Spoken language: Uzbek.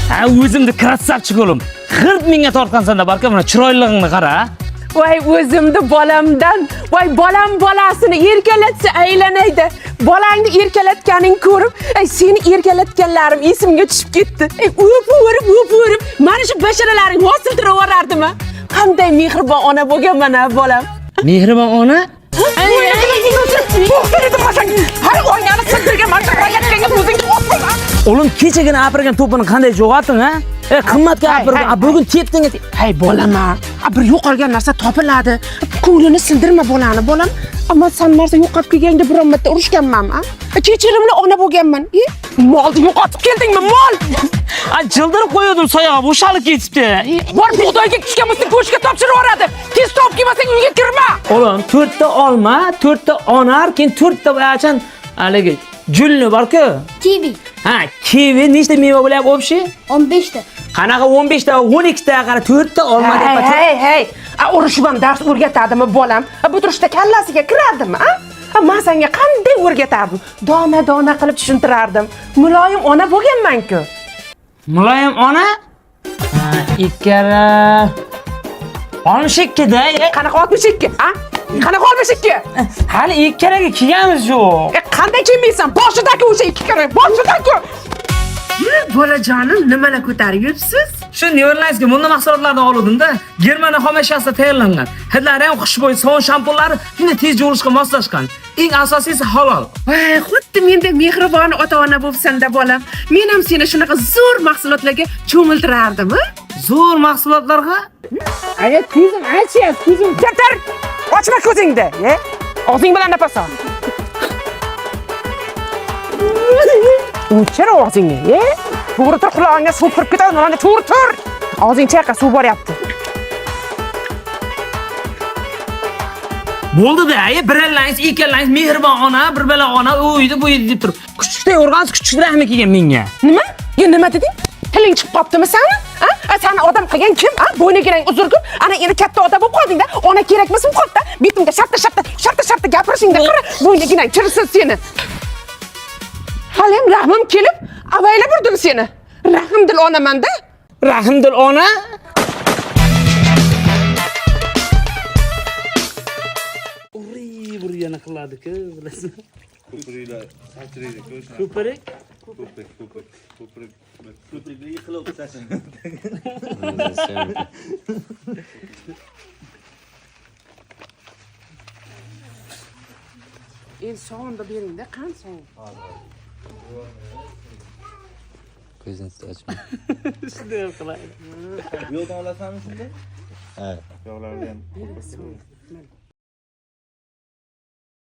O'zimni krassavchi o'g'lim. 40 mingga tortqansanda barka mana chiroylig'ingni qara. Voy o'zimni bolamdan, voy bolam bolasini erkalatsa aylanaydi. Bolangni erkalatganing ko'rib, seni erkalatganlarim esimga tushib ketdi. O'p-o'rib, mana shu basharalaring hosiltirib yuborardimi? Qanday mehribon ona bo'lganman ha bolam. Mehribon ona? Har o'ynani sindirgan mana shu rayatganga o'zingni o'tma. O'g'lim kechagina apirgan to'pini qanday jo'g'atding ha? Qimmatga apirgan, bugun tepdinga. Hay bolama, bir yo'qolgan narsa topiladi. Ko'nglini sindirma bolani, bolam. Ammo sen narsa yo'qotib kelganda biron marta urushganman-a? Kechirimli ona bo'lganman. Molni yo'qotib keldingmi, mol? Jildirib qo'ydim soyog'i, bo'shalib ketibdi. Bor bug'doyga tushgan bo'lsa go'shtga topshirib yuboradi. Tez top kelmasang uyga kirma. O'g'lim, 4 ta olma, 4 ta onar, keyin 4 ta bayachan haligi gulni bor-ku. Kivi. Ha, kivi nechta meva bo'lyapti o'pshi? 15 ta. Qanaqa 15 ta, 12 ta, qara 4 ta olma deb aytadi. Hey. Urushib ham dars o'rgatadimi bolam? Bu turishda kallasiga kiradimi, a? Men senga qanday o'rgatardim? Dona qilib tushuntirardim. Muloyim ona bo'lganman-ku. Muloyim ona? Ha, ikkala 62 da. Qanaqa 62, a? Qanaqa 62? Hali ikkalaga kelganmiz yo'q. Qanday kelmaysan? Boshidagi o'sha 2 kara, boshidagi. Bolajonim, nimalar ko'tarib yuribsiz? Shu Neverlandsga bunday mahsulotlardan oldim-da. Germaniya xomashiyasida tayyorlangan. Hidlari ham xushbo'y sovun shampunlari shunday tez yuvilishga moslashgan. Eng asosiysi halol. Voy, xuddi mendek mehribon ota-ona bo'lsanda bolam. Men ham seni shunaqa zo'r mahsulotlarga cho'miltirardim, a? Zo'r mahsulotlarga? Aya, ko'zim achyapti, ko'zim. Katar! Ochma ko'zingni, og'zing bilan nafas ol. O'chir og'zingni, to'g'ri tur, qulog'ingga suv kirib ketadi, mana to'g'ri tur. Og'zing chayqa, suv boryapti. Bo'ldi-da, birlangiz, ikkalangiz mehribon ona, bir bala ona, uyda bu uyda deb turib. Kuchukday o'rgansiz, kuchuklarmi kelgan menga? Nima? Nima deding? Tiling chiqib qoptimi seni? Seni odam qilgan kim? Bo'yniginang uzurgur. Ana endi katta odam bo'lib qolding-da. Ona kerakmas bu qopda. Betimga shartta gapirishingda qara. Bo'yniginang chirsin seni. Halim rahmim kelib, avaylab urdim seni. Rahmdil onaman-da. Rahmdil ona? Bir yana qiladi-ku, bilasizmi? Ko'priklar sachiraydi, ko'rishni. Ko'prik? Ko'priklar yiqilib o'tadi. Sovunda bering-da, qan sovun. Ko'zingizni ochmang. Shunday qiladi. Yo'ldan olasanmi shunda? Ha. Yo'qlarni ham.